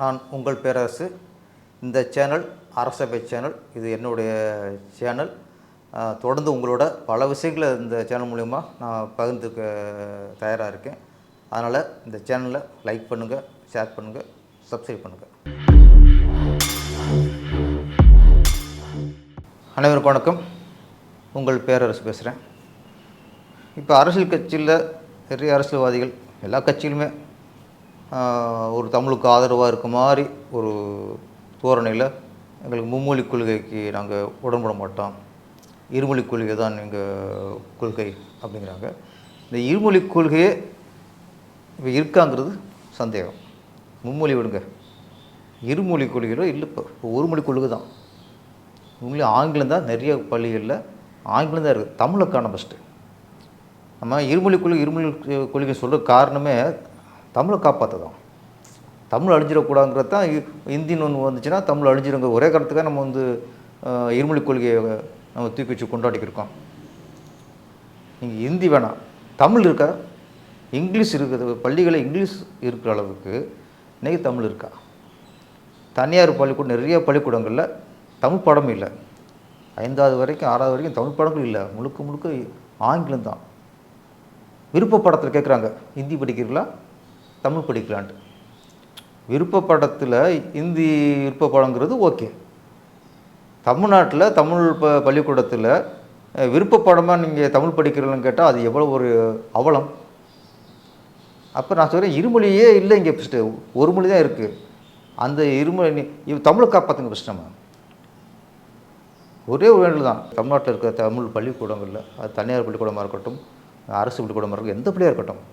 நான் உங்கள் பேரரசு. இந்த சேனல் அரசபை சேனல். இது என்னுடைய சேனல். தொடர்ந்து உங்களோட பல விஷயங்களை இந்த சேனல் மூலிமா நான் பகிர்ந்துக்க தயாராக இருக்கேன். அதனால் இந்த சேனலை லைக் பண்ணுங்கள், ஷேர் பண்ணுங்கள், சப்ஸ்கிரைப் பண்ணுங்கள். அனைவருக்கும் வணக்கம். உங்கள் பேரரசு பேசுகிறேன். இப்போ அரசியல் கட்சியில் நிறைய அரசியல்வாதிகள் எல்லா கட்சியிலுமே ஒரு தமிழுக்கு ஆதரவாக இருக்க மாதிரி ஒரு தோரணையில் எங்களுக்கு மும்மொழி கொள்கைக்கு நாங்கள் உடன்பட மாட்டோம், இருமொழி கொள்கை தான் எங்கள் கொள்கை அப்படிங்கிறாங்க. இந்த இருமொழி கொள்கையே இப்போ இருக்காங்கிறது சந்தேகம். மும்மொழி விடுங்க, இருமொழி கொள்கையிலோ இல்லை. இப்போ ஒரு மொழி கொள்கை தான். உண்மையிலே ஆங்கிலம் தான் நிறைய பள்ளிகளில் ஆங்கிலம் தான் இருக்குது. தமிழை காண ஃபஸ்ட்டு நம்ம இருமொழி கொள்கை சொல்கிற காரணமே தமிழை காப்பாற்றதான். தமிழ் அழிஞ்சிடக்கூடாதுங்கிறது தான். ஹிந்தின்னு ஒன்று வந்துச்சுன்னா தமிழ் அழிஞ்சிருங்க ஒரே காரணத்துக்காக நம்ம இருமொழி கொள்கையை நம்ம தூக்கி வச்சு கொண்டாடிக்கிருக்கோம். நீங்கள் ஹிந்தி வேணாம், தமிழ் இருக்கா? இங்கிலீஷ் இருக்குது. பள்ளிகளில் இங்கிலீஷ் இருக்கிற அளவுக்கு இன்றைக்கி தமிழ் இருக்கா? தனியார் பள்ளிக்கூடம் நிறைய பள்ளிக்கூடங்களில் தமிழ் பாடமும் இல்லை. 5வது வரைக்கும் 6வது வரைக்கும் தமிழ் பாடங்களும் இல்லை. முழுக்க முழுக்க ஆங்கிலம் தான். விருப்ப பாடத்தில் கேட்குறாங்க, ஹிந்தி படிக்கிறீங்களா, தமிழ் படிக்கலான்ட்டு. விருப்ப பாடத்தில் ஹிந்தி விருப்ப பாடங்கிறது ஓகே. தமிழ்நாட்டில் தமிழ் பள்ளிக்கூடத்தில் விருப்ப பாடமாக நீங்கள் தமிழ் படிக்கிறீங்கன்னு கேட்டால் அது எவ்வளோ ஒரு அவலம். அப்போ நான் சொல்கிறேன், இருமொழியே இல்லை இங்கே. ஃபஸ்ட்டு ஒரு மொழி தான் இருக்குது. அந்த இருமொழி தமிழை காப்பாற்றுங்க ஃபஸ்ட். நம்ம ஒரே ஒரு வேண்டில் தான். தமிழ்நாட்டில் இருக்கிற தமிழ் பள்ளிக்கூடங்களில் அது தனியார் பள்ளிக்கூடமாக இருக்கட்டும், அரசு பள்ளிக்கூடமாக இருக்கட்டும், எந்த பள்ளியாக இருக்கட்டும்,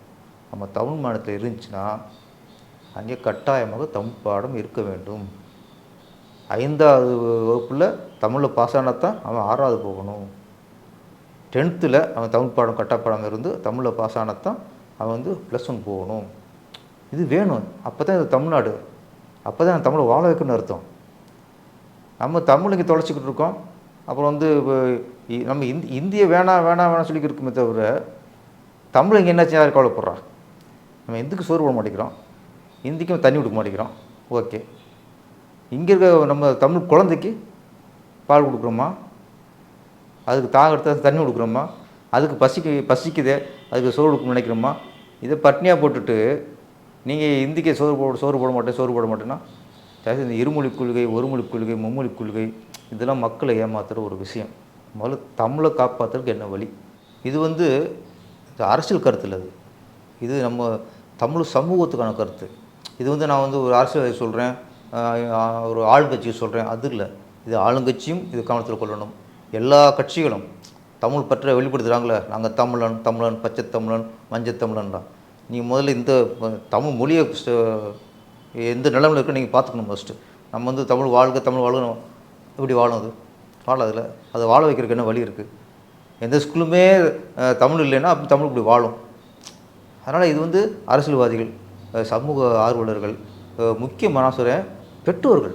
நம்ம தமிழ் மாநிலத்தில் இருந்துச்சுன்னா அங்கே கட்டாயமாக தமிழ் பாடம் இருக்க வேண்டும். 5வது வகுப்பில் தமிழில் பாஸ் ஆனாதான் அவன் 6வது போகணும். 10th அவன் தமிழ் பாடம் கட்டாப்பாடம் இருந்து தமிழில் பாஸ் ஆனாதான் அவன் +1 போகணும். இது வேணும். அப்போ தான் இது தமிழ்நாடு. அப்போ தான் தமிழை வாழ வைக்கணும்னு அர்த்தம். நம்ம தமிழ் இங்கே தொலைச்சிக்கிட்டு இருக்கோம். அப்புறம் நம்ம இந்தியை வேணாம் சொல்லிக்கிட்டு இருக்குமே தவிர தமிழ் இங்கே என்னாச்சு யாரும் கவலைப்படுறா? நம்ம இந்துக்கு சோறு போட மாட்டேங்கிறோம், இந்திக்கும் தண்ணி கொடுக்க மாட்டேங்கிறோம். ஓகே, இங்கே இருக்க நம்ம தமிழ் குழந்தைக்கு பால் கொடுக்குறோமா, அதுக்கு எடுத்த தண்ணி கொடுக்குறோமா, அதுக்கு பசிக்குதே அதுக்கு சோறு கொடுக்க நினைக்கிறோமா? இதை பட்னியாக போட்டுட்டு நீங்கள் இந்திக்கு சோறு போட மாட்டேன்னா இந்த இருமொழி கொள்கை, ஒரு மொழி கொள்கை, மும்மொழி கொள்கை இதெல்லாம் மக்களை ஏமாத்துகிற ஒரு விஷயம். முதல்ல தமிழை காப்பாற்றுறதுக்கு என்ன வழி? இது அரசியல் கருத்து இல்லை. இது நம்ம தமிழ் சமூகத்துக்கான கருத்து. இது நான் ஒரு அரசியல்வாதி சொல்கிறேன், ஒரு ஆளுங்கட்சியை சொல்கிறேன், அது இல்லை. இது ஆளுங்கட்சியும் இது கவனத்தில் கொள்ளணும். எல்லா கட்சிகளும் தமிழ் பற்ற வெளிப்படுத்துகிறாங்களே, நாங்கள் தமிழன், பச்சை தமிழன், மஞ்சள் தமிழன்லாம். நீங்கள் முதல்ல இந்த தமிழ் மொழியை எந்த நிலைமையில் இருக்குன்னு நீங்கள் பார்த்துக்கணும். ஃபஸ்ட்டு நம்ம தமிழ் வாழ்க எப்படி வாழும்? வாழாதில்ல. அதை வாழ வைக்கிறதுக்கு என்ன வழி இருக்குது? எந்த ஸ்கூலுமே தமிழ் இல்லைன்னா அப்போ தமிழ் இப்படி வாழும். அதனால் இது அரசியல்வாதிகள், சமூக ஆர்வலர்கள், முக்கியமாக நான் சொல்கிறேன் பெற்றோர்கள்.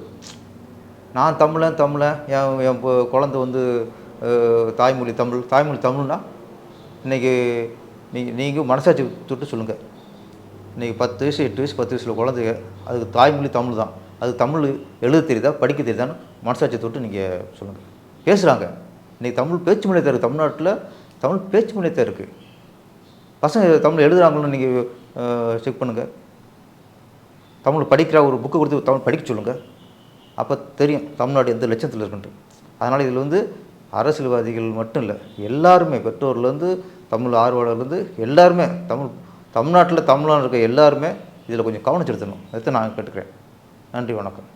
நான் தமிழன் என் குழந்தை தாய்மொழி தமிழ்னா இன்றைக்கி நீங்கள் மனசாட்சி தொட்டு சொல்லுங்கள். இன்றைக்கி 10 வயசு 8 வயசு 10 வயசில் குழந்தைங்க அதுக்கு தாய்மொழி தமிழ் தான். அது தமிழ் எழுத தெரியுதா, படிக்க தெரியுதான்னு மனசாட்சி தொட்டு நீங்கள் சொல்லுங்கள். பேசுகிறாங்க. இன்றைக்கி தமிழ் பேச்சு மொழியாக இருக்குது. தமிழ்நாட்டில் தமிழ் பேச்சு மொழியாக இருக்குது. பசங்க தமிழ் எழுதுகிறாங்கன்னு நீங்கள் செக் பண்ணுங்கள். தமிழ் படிக்கிற ஒரு புக்கு கொடுத்து தமிழ் படிக்க சொல்லுங்கள். அப்போ தெரியும் தமிழ்நாடு எந்த லட்சத்தில் இருக்குன்ட்டு. அதனால் இதில் அரசியல்வாதிகள் மட்டும் இல்லை, எல்லாருமே பெற்றோர்லேருந்து தமிழ் ஆர்வலர்லேருந்து எல்லாருமே தமிழ்நாட்டில் தமிழாக இருக்க எல்லாருமே இதில் கொஞ்சம் கவனம் செலுத்தணும். அதை நான் கேட்டுக்கிறேன். நன்றி, வணக்கம்.